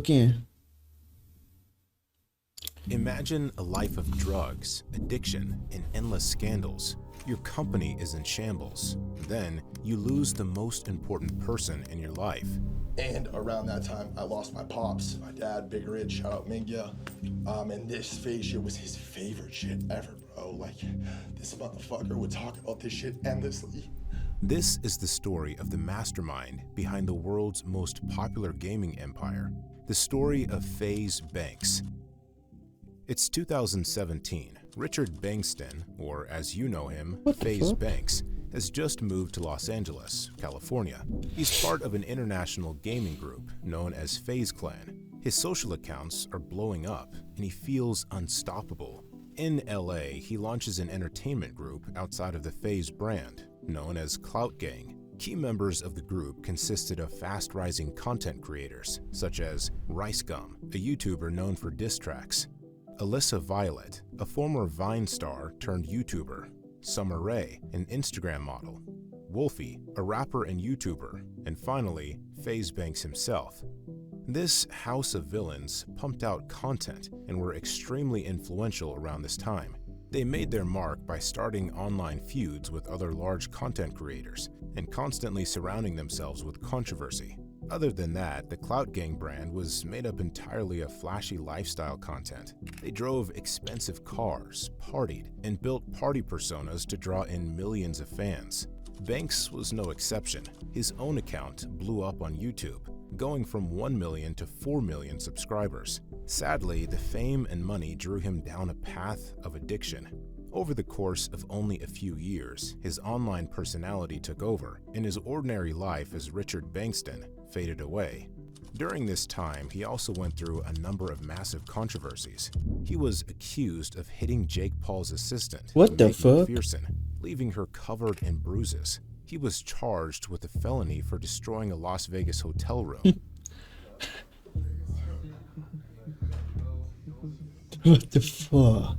in. Imagine a life of drugs, addiction, and endless scandals. Your company is in shambles. Then you lose the most important person in your life. And around that time, I lost my pops, my dad, Big Rich, shout out Mingya. And this FaZe shit was his favorite shit ever, bro. Like, this motherfucker would talk about this shit endlessly. This is the story of the mastermind behind the world's most popular gaming empire, the story of FaZe Banks. It's 2017. Richard Bankston, or as you know him, FaZe Banks, has just moved to Los Angeles, California. He's part of an international gaming group known as FaZe Clan. His social accounts are blowing up, and he feels unstoppable. In LA, he launches an entertainment group outside of the FaZe brand, known as Clout Gang. Key members of the group consisted of fast-rising content creators, such as Rice Gum, a YouTuber known for diss tracks, Alyssa Violet, a former Vine star turned YouTuber, Summer Rae, an Instagram model, Wolfie, a rapper and YouTuber, and finally, FaZe Banks himself. This house of villains pumped out content and were extremely influential around this time. They made their mark by starting online feuds with other large content creators and constantly surrounding themselves with controversy. Other than that, the Clout Gang brand was made up entirely of flashy lifestyle content. They drove expensive cars, partied, and built party personas to draw in millions of fans. Banks was no exception. His own account blew up on YouTube, going from 1 million to 4 million subscribers. Sadly, the fame and money drew him down a path of addiction. Over the course of only a few years, his online personality took over, and his ordinary life as Richard Bankston faded away. During this time, he also went through a number of massive controversies. He was accused of hitting Jake Paul's assistant, What the Megan fuck? McPherson, leaving her covered in bruises. He was charged with a felony for destroying a Las Vegas hotel room. What the fuck?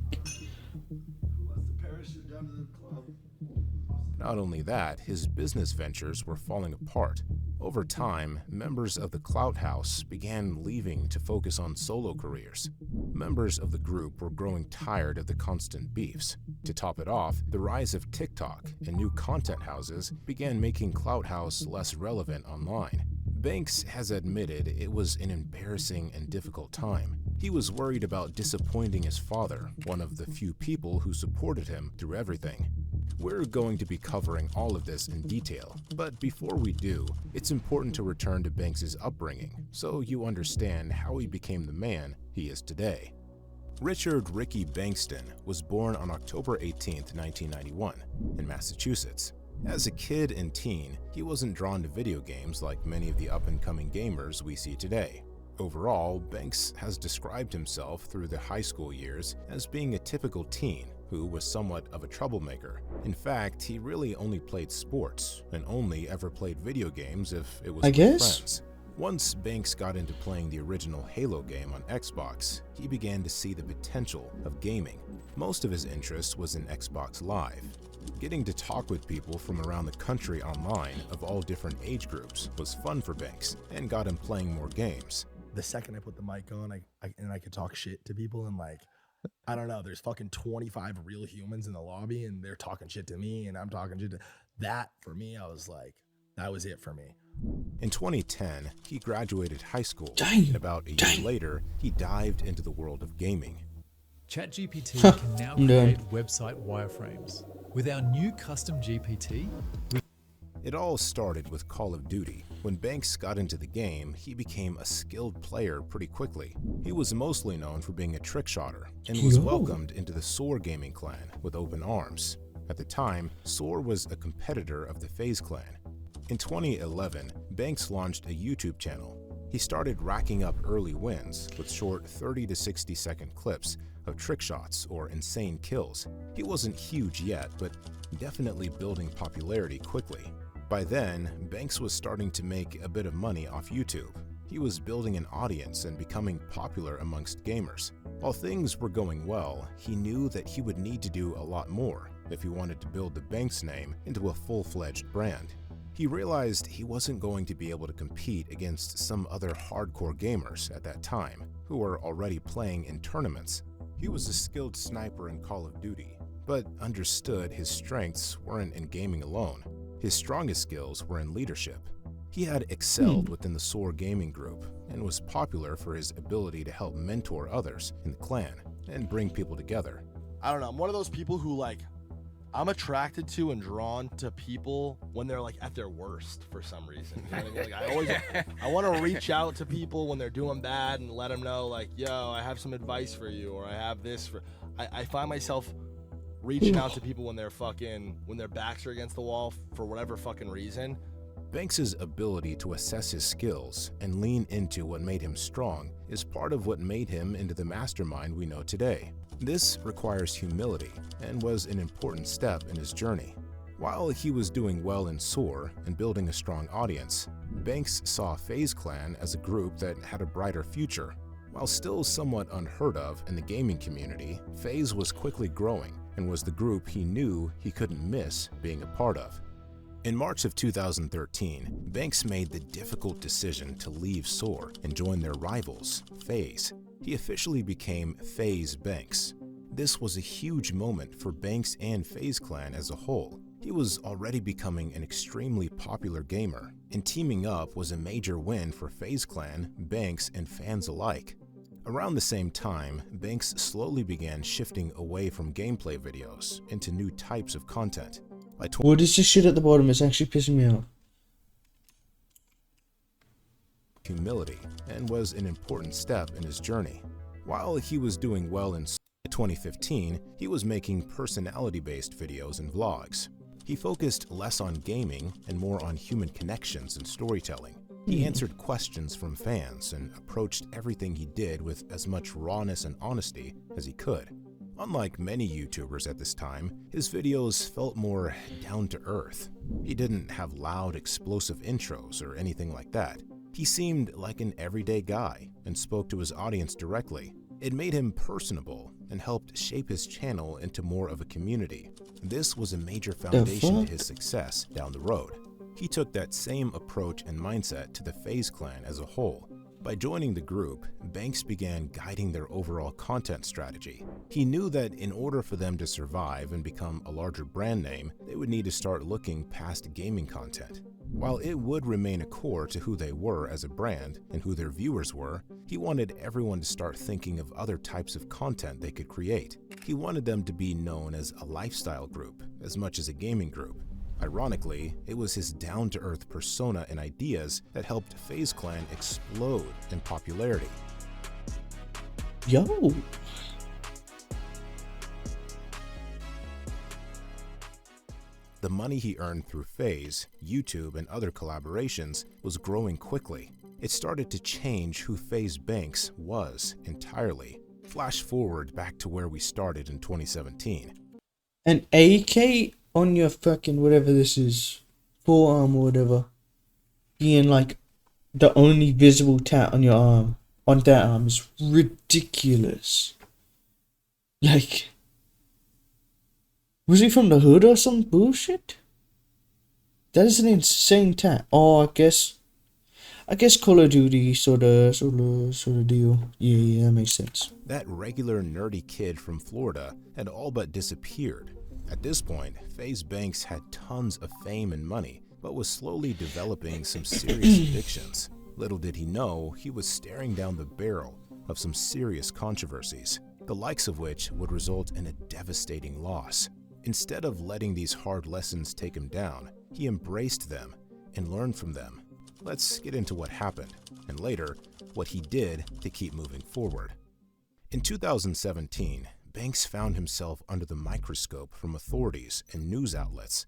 Not only that, his business ventures were falling apart. Over time, members of the Clout House began leaving to focus on solo careers. Members of the group were growing tired of the constant beefs. To top it off, the rise of TikTok and new content houses began making Clout House less relevant online. Banks has admitted it was an embarrassing and difficult time. He was worried about disappointing his father, one of the few people who supported him through everything. We're going to be covering all of this in detail, but before we do, it's important to return to Banks' upbringing so you understand how he became the man he is today. Richard "Ricky" Bankston was born on October 18, 1991, in Massachusetts. As a kid and teen, he wasn't drawn to video games like many of the up-and-coming gamers we see today. Overall, Banks has described himself through the high school years as being a typical teen who was somewhat of a troublemaker. In fact, he really only played sports and only ever played video games if it was with friends. Once Banks got into playing the original Halo game on Xbox, he began to see the potential of gaming. Most of his interest was in Xbox Live. Getting to talk with people from around the country online of all different age groups was fun for Banks and got him playing more games. The second I put the mic on, I could talk shit to people, and like, I don't know, there's fucking 25 real humans in the lobby and they're talking shit to me and I'm talking shit to that. For me, I was like, that was it for me. In 2010, he graduated high school, and about a year later, he dived into the world of gaming. ChatGPT can now create website wireframes. With our new custom GPT, It all started with Call of Duty. When Banks got into the game, he became a skilled player pretty quickly. He was mostly known for being a trick shotter and was welcomed into the Soar gaming clan with open arms. At the time, Soar was a competitor of the FaZe clan. In 2011, Banks launched a YouTube channel. He started racking up early wins with short 30 to 60 second clips of trick shots or insane kills. He wasn't huge yet, but definitely building popularity quickly. By then, Banks was starting to make a bit of money off YouTube. He was building an audience and becoming popular amongst gamers. While things were going well, he knew that he would need to do a lot more if he wanted to build the Banks name into a full-fledged brand. He realized he wasn't going to be able to compete against some other hardcore gamers at that time who were already playing in tournaments. He was a skilled sniper in Call of Duty, but understood his strengths weren't in gaming alone. His strongest skills were in leadership. He had excelled within the SOAR gaming group and was popular for his ability to help mentor others in the clan and bring people together. I don't know. I'm one of those people who like, I'm attracted to and drawn to people when they're like at their worst for some reason. You know what I mean? Like I want to reach out to people when they're doing bad and let them know like, yo, I have some advice for you, or I have this for. I find myself reaching out to people when their backs are against the wall for whatever fucking reason. Banks's ability to assess his skills and lean into what made him strong is part of what made him into the mastermind we know today. This requires humility and was an important step in his journey. While he was doing well in SOAR and building a strong audience, Banks saw FaZe Clan as a group that had a brighter future. While still somewhat unheard of in the gaming community, FaZe was quickly growing and was the group he knew he couldn't miss being a part of. In March of 2013, Banks made the difficult decision to leave SOAR and join their rivals, FaZe. He officially became FaZe Banks. This was a huge moment for Banks and FaZe Clan as a whole. He was already becoming an extremely popular gamer, and teaming up was a major win for FaZe Clan, Banks, and fans alike. Around the same time, Banks slowly began shifting away from gameplay videos into new types of content. What is this shit at the bottom? It's actually pissing me off. Humility, and was an important step in his journey. While he was doing well in 2015, he was making personality-based videos and vlogs. He focused less on gaming and more on human connections and storytelling. He answered questions from fans and approached everything he did with as much rawness and honesty as he could. Unlike many YouTubers at this time, his videos felt more down-to-earth. He didn't have loud, explosive intros or anything like that. He seemed like an everyday guy and spoke to his audience directly. It made him personable and helped shape his channel into more of a community. This was a major foundation to his success down the road. He took that same approach and mindset to the FaZe Clan as a whole. By joining the group, Banks began guiding their overall content strategy. He knew that in order for them to survive and become a larger brand name, they would need to start looking past gaming content. While it would remain a core to who they were as a brand and who their viewers were, he wanted everyone to start thinking of other types of content they could create. He wanted them to be known as a lifestyle group as much as a gaming group. Ironically, it was his down-to-earth persona and ideas that helped FaZe Clan explode in popularity. Yo. The money he earned through FaZe, YouTube, and other collaborations was growing quickly. It started to change who FaZe Banks was entirely. Flash forward back to where we started in 2017. An AK on your fucking whatever this is, forearm or whatever, being like the only visible tat on your arm, on that arm, is ridiculous. Like, was he from the hood or some bullshit? That is an insane tat. Oh, I guess Call of Duty sort of deal. Yeah, that makes sense. That regular nerdy kid from Florida had all but disappeared. At this point, FaZe Banks had tons of fame and money, but was slowly developing some serious addictions. Little did he know, he was staring down the barrel of some serious controversies, the likes of which would result in a devastating loss. Instead of letting these hard lessons take him down, he embraced them and learned from them. Let's get into what happened, and later, what he did to keep moving forward. In 2017, Banks found himself under the microscope from authorities and news outlets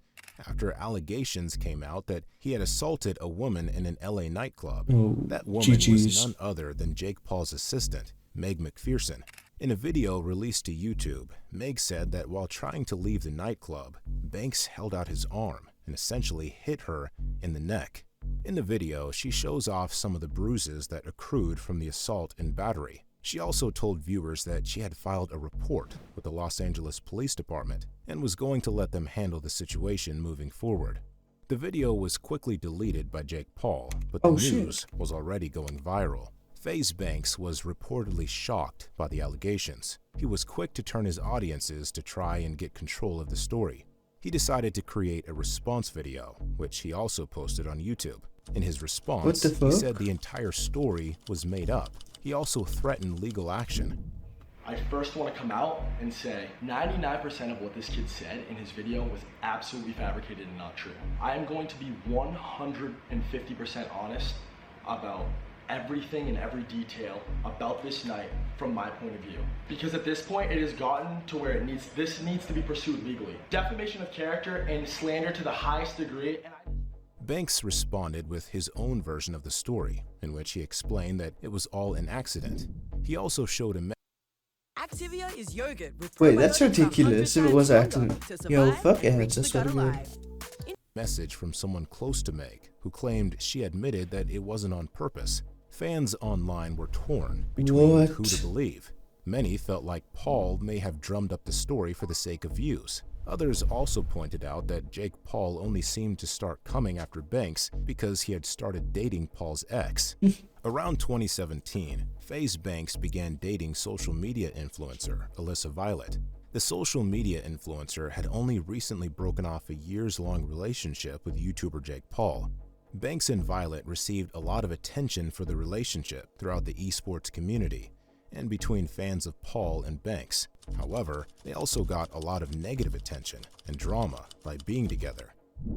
after allegations came out that he had assaulted a woman in an LA nightclub. That woman was none other than Jake Paul's assistant, Meg McPherson. In a video released to YouTube, Meg said that while trying to leave the nightclub, Banks held out his arm and essentially hit her in the neck. In the video, she shows off some of the bruises that accrued from the assault and battery. She also told viewers that she had filed a report with the Los Angeles Police Department and was going to let them handle the situation moving forward. The video was quickly deleted by Jake Paul, but the Oh, shit. news was already going viral. FaZe Banks was reportedly shocked by the allegations. He was quick to turn his audiences to try and get control of the story. He decided to create a response video, which he also posted on YouTube. In his response, What the fuck? he said the entire story was made up. He also threatened legal action. I first want to come out and say 99% of what this kid said in his video was absolutely fabricated and not true. I am going to be 150% honest about everything and every detail about this night from my point of view. Because at this point, it has gotten to where this needs to be pursued legally. Defamation of character and slander to the highest degree. Banks responded with his own version of the story, in which he explained that it was all an accident. He also showed a Activia is yogurt with Wait, that's probiotics ridiculous. 100 If it was times accident. stronger to Yo, survive fuck and it. reach That's the what gut it is. alive. message from someone close to Meg, who claimed she admitted that it wasn't on purpose. Fans online were torn between who to believe. Many felt like Paul may have drummed up the story for the sake of views. Others also pointed out that Jake Paul only seemed to start coming after Banks because he had started dating Paul's ex. Around 2017, FaZe Banks began dating social media influencer Alyssa Violet. The social media influencer had only recently broken off a years-long relationship with YouTuber Jake Paul. Banks and Violet received a lot of attention for the relationship throughout the esports community and between fans of Paul and Banks. However, they also got a lot of negative attention and drama by being together.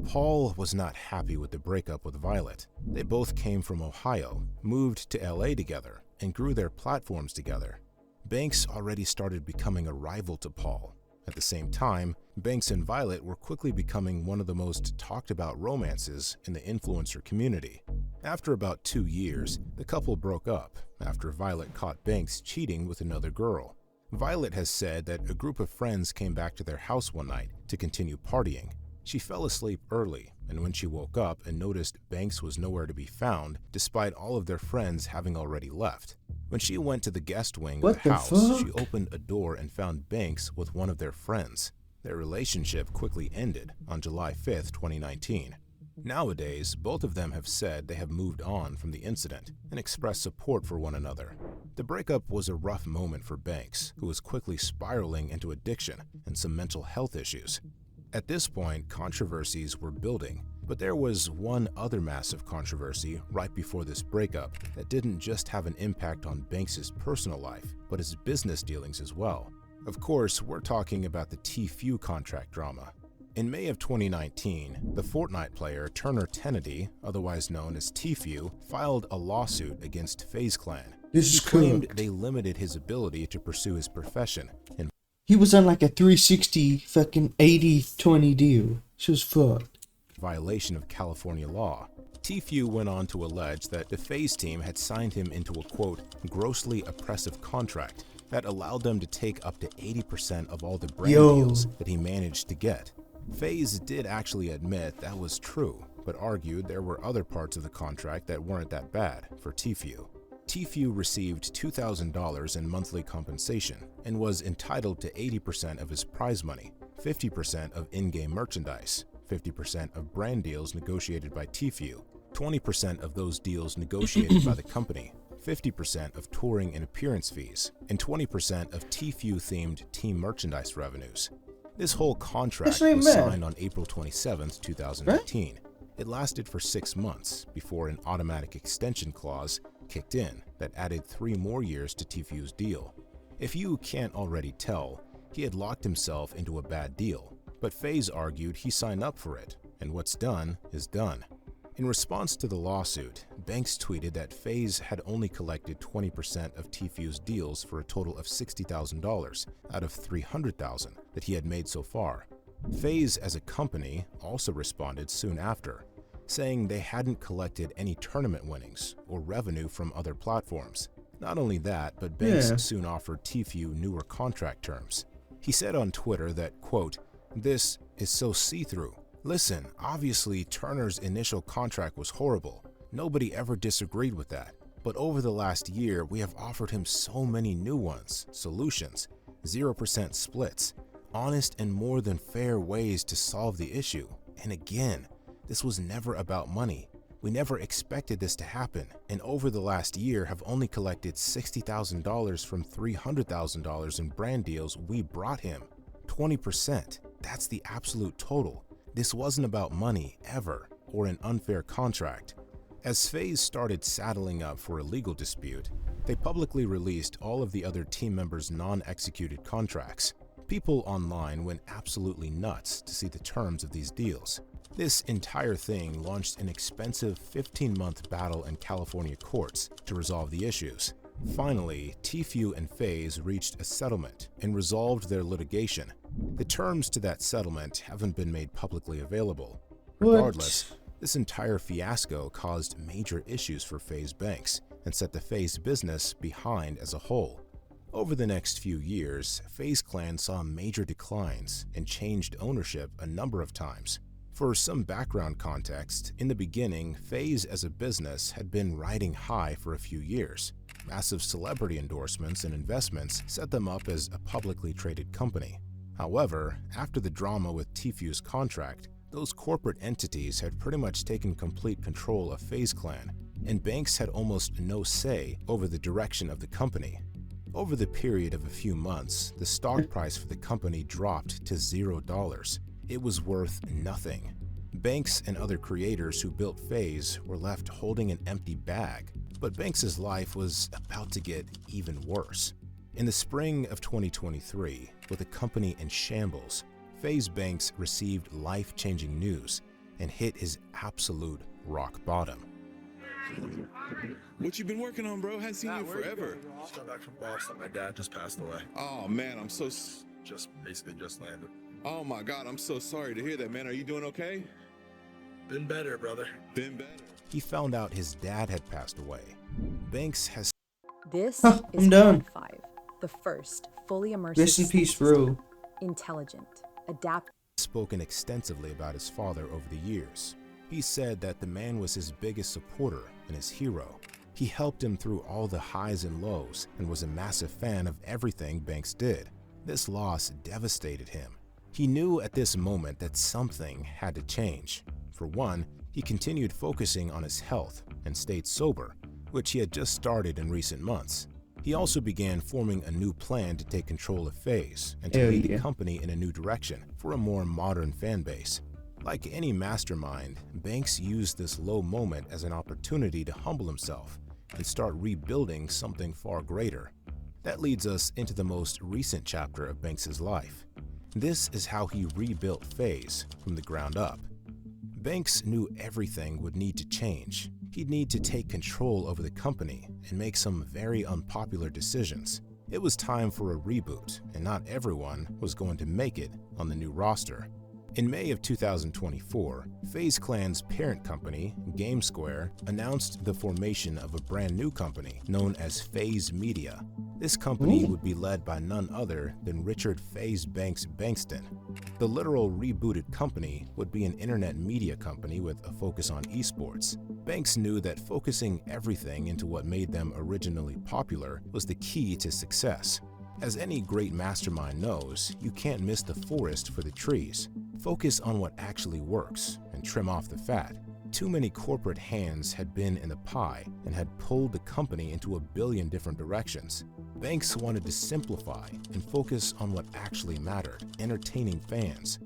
Paul was not happy with the breakup with Violet. They both came from Ohio, moved to LA together, and grew their platforms together. Banks already started becoming a rival to Paul. At the same time, Banks and Violet were quickly becoming one of the most talked about romances in the influencer community. After about 2 years, the couple broke up after Violet caught Banks cheating with another girl. Violet has said that a group of friends came back to their house one night to continue partying. She fell asleep early, and when she woke up and noticed Banks was nowhere to be found, despite all of their friends having already left. When she went to the guest wing of the house, she opened a door and found Banks with one of their friends. Their relationship quickly ended on July 5th, 2019. Nowadays, both of them have said they have moved on from the incident and expressed support for one another. The breakup was a rough moment for Banks, who was quickly spiraling into addiction and some mental health issues. At this point, controversies were building, but there was one other massive controversy right before this breakup that didn't just have an impact on Banks' personal life, but his business dealings as well. Of course, we're talking about the Tfue contract drama. In May of 2019, the Fortnite player Turner Kennedy, otherwise known as Tfue, filed a lawsuit against FaZe Clan. This is He claimed correct. they limited his ability to pursue his profession and He was on like a 360 fucking 80-20 deal. She was fucked. violation of California law. Tfue went on to allege that the FaZe team had signed him into a, quote, grossly oppressive contract that allowed them to take up to 80% of all the brand deals that he managed to get. FaZe did actually admit that was true, but argued there were other parts of the contract that weren't that bad for Tfue. Tfue received $2,000 in monthly compensation and was entitled to 80% of his prize money, 50% of in-game merchandise, 50% of brand deals negotiated by Tfue, 20% of those deals negotiated by the company, 50% of touring and appearance fees, and 20% of Tfue-themed team merchandise revenues. This whole contract was signed on April 27, 2019. It lasted for 6 months before an automatic extension clause kicked in that added 3 more years to Tfue's deal. If you can't already tell, he had locked himself into a bad deal, but FaZe argued he signed up for it, and what's done is done. In response to the lawsuit, Banks tweeted that FaZe had only collected 20% of Tfue's deals for a total of $60,000 out of $300,000 that he had made so far. FaZe as a company also responded soon after, saying they hadn't collected any tournament winnings or revenue from other platforms. Not only that, but Banks soon offered Tfue newer contract terms. He said on Twitter that, quote, "This is so see-through. Listen, obviously Turner's initial contract was horrible. Nobody ever disagreed with that. But over the last year, we have offered him so many new ones, solutions, 0% splits, honest and more than fair ways to solve the issue. And again, This was never about money. We never expected this to happen, and over the last year have only collected $60,000 from $300,000 in brand deals we brought him. 20%. That's the absolute total. This wasn't about money, ever, or an unfair contract. As FaZe started saddling up for a legal dispute, they publicly released all of the other team members' non-executed contracts. People online went absolutely nuts to see the terms of these deals. This entire thing launched an expensive 15-month battle in California courts to resolve the issues. Finally, Tfue and FaZe reached a settlement and resolved their litigation. The terms to that settlement haven't been made publicly available. Regardless, this entire fiasco caused major issues for FaZe Banks and set the FaZe business behind as a whole. Over the next few years, FaZe Clan saw major declines and changed ownership a number of times. For some background context, in the beginning, FaZe as a business had been riding high for a few years. Massive celebrity endorsements and investments set them up as a publicly traded company. However, after the drama with Tfue's contract, those corporate entities had pretty much taken complete control of FaZe Clan, and Banks had almost no say over the direction of the company. Over the period of a few months, the stock price for the company dropped to $0. It was worth nothing. Banks and other creators who built FaZe were left holding an empty bag, but Banks' life was about to get even worse. In the spring of 2023, with the company in shambles, FaZe Banks received life-changing news and hit his absolute rock bottom. What you been working on, bro? Hadn't seen you forever. Just got back from Boston. My dad just passed away. Oh man, I'm so. Just landed. Oh my God, I'm so sorry to hear that, man. Are you doing okay? Been better, brother. Been better. He found out his dad had passed away. Banks has This I'm is done. Pod 5, the first fully immersive Rest in peace, space system. bro. Intelligent, adaptive. spoken extensively about his father over the years. He said that the man was his biggest supporter and his hero. He helped him through all the highs and lows and was a massive fan of everything Banks did. This loss devastated him. He knew at this moment that something had to change. For one, he continued focusing on his health and stayed sober, which he had just started in recent months. He also began forming a new plan to take control of FaZe and to lead the company in a new direction for a more modern fan base. Like any mastermind, Banks used this low moment as an opportunity to humble himself and start rebuilding something far greater. That leads us into the most recent chapter of Banks' life. This is how he rebuilt FaZe from the ground up. Banks knew everything would need to change. He'd need to take control over the company and make some very unpopular decisions. It was time for a reboot, and not everyone was going to make it on the new roster. In May of 2024, FaZe Clan's parent company, GameSquare, announced the formation of a brand new company known as FaZe Media. This company would be led by none other than Richard FaZe Banks Bankston. The literal rebooted company would be an internet media company with a focus on esports. Banks knew that focusing everything into what made them originally popular was the key to success. As any great mastermind knows, you can't miss the forest for the trees. Focus on what actually works and trim off the fat. Too many corporate hands had been in the pie and had pulled the company into a billion different directions. Banks wanted to simplify and focus on what actually mattered, entertaining fans.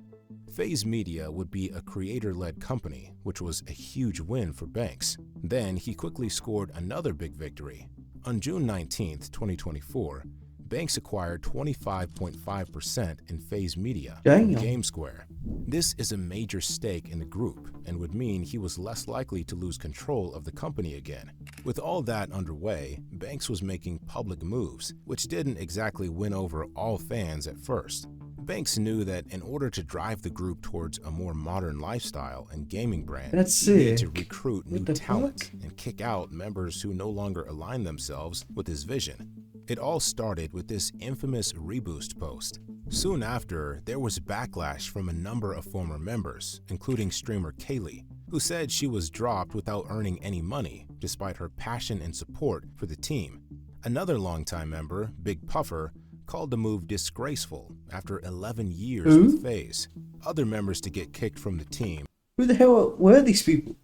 FaZe Media would be a creator-led company, which was a huge win for Banks. Then he quickly scored another big victory. On June 19, 2024, Banks acquired 25.5% in FaZe Media from GameSquare. This is a major stake in the group and would mean he was less likely to lose control of the company again. With all that underway, Banks was making public moves, which didn't exactly win over all fans at first. Banks knew that in order to drive the group towards a more modern lifestyle and gaming brand, he needed to recruit new talent and kick out members who no longer align themselves with his vision. It all started with this infamous Reboost post. Soon after, there was backlash from a number of former members, including streamer Kaylee, who said she was dropped without earning any money, despite her passion and support for the team. Another longtime member, Big Puffer, called the move disgraceful after 11 years with FaZe. Other members to get kicked from the team Who the hell were these people?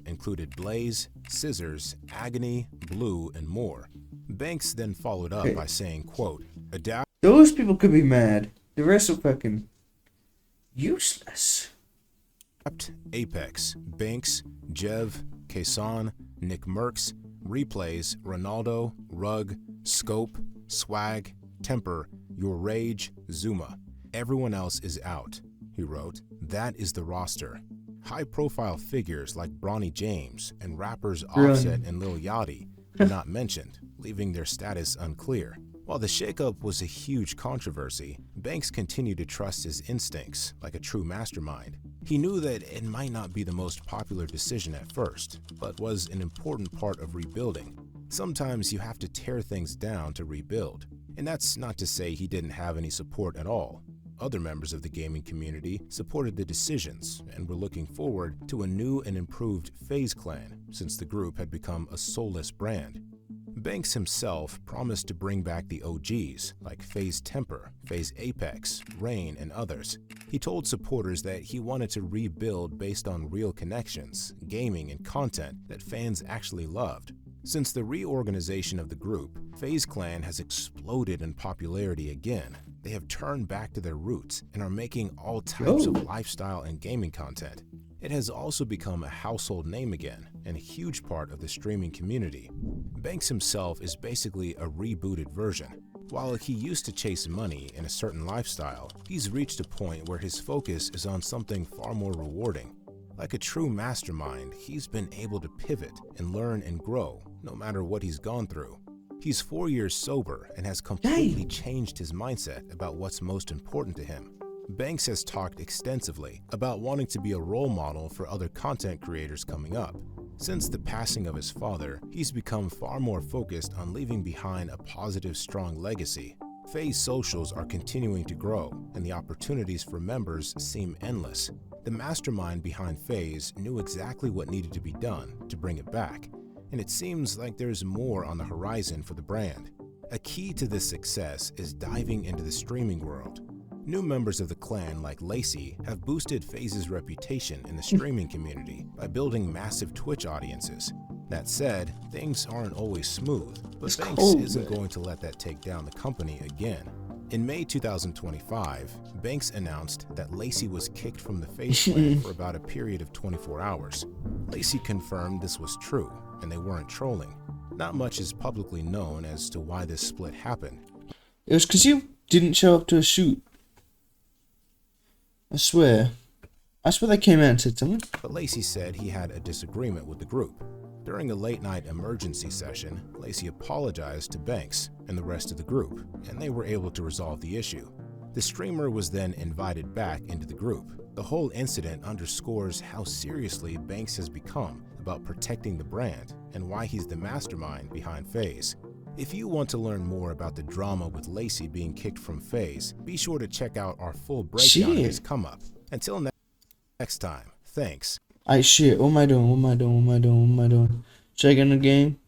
Included Blaze, Scissors, Agony, Blue, and more. Banks then followed up by saying, quote, adapt. Those people could be mad. The rest are fucking useless. Apex, Banks, Jev, Kason, Nick Merckx, Replays, Ronaldo, Rug, Scope, Swag, Temper, Your Rage, Zuma. Everyone else is out, he wrote. That is the roster. High-profile figures like Bronny James and rappers Offset and Lil Yachty were not mentioned, leaving their status unclear. While the shakeup was a huge controversy, Banks continued to trust his instincts like a true mastermind. He knew that it might not be the most popular decision at first, but was an important part of rebuilding. Sometimes you have to tear things down to rebuild, and that's not to say he didn't have any support at all. Other members of the gaming community supported the decisions and were looking forward to a new and improved FaZe clan since the group had become a soulless brand. Banks himself promised to bring back the OGs like FaZe Temper, FaZe Apex, Rain, and others. He told supporters that he wanted to rebuild based on real connections, gaming, and content that fans actually loved. Since the reorganization of the group, FaZe Clan has exploded in popularity again. They have turned back to their roots and are making all types of lifestyle and gaming content. It has also become a household name again and a huge part of the streaming community. Banks himself is basically a rebooted version. While he used to chase money in a certain lifestyle, he's reached a point where his focus is on something far more rewarding. Like a true mastermind, he's been able to pivot and learn and grow no matter what he's gone through. He's 4 years sober and has completely changed his mindset about what's most important to him. Banks has talked extensively about wanting to be a role model for other content creators coming up. Since the passing of his father, he's become far more focused on leaving behind a positive, strong legacy. FaZe socials are continuing to grow, and the opportunities for members seem endless. The mastermind behind FaZe knew exactly what needed to be done to bring it back, and it seems like there's more on the horizon for the brand. A key to this success is diving into the streaming world. New members of the clan like Lacey have boosted FaZe's reputation in the streaming community by building massive Twitch audiences. That said, things aren't always smooth, but Banks isn't going to let that take down the company again. In May 2025, Banks announced that Lacey was kicked from the FaZe clan for about a period of 24 hours. Lacey confirmed this was true, and they weren't trolling. Not much is publicly known as to why this split happened. It was because you didn't show up to a shoot. I swear they came out and said something. But Lacey said he had a disagreement with the group. During a late-night emergency session, Lacey apologized to Banks and the rest of the group, and they were able to resolve the issue. The streamer was then invited back into the group. The whole incident underscores how seriously Banks has become about protecting the brand and why he's the mastermind behind FaZe. If you want to learn more about the drama with Lacey being kicked from FaZe, be sure to check out our full breakdown of his come up. Until next time, thanks. Shit, what am I doing? Should I get in the game?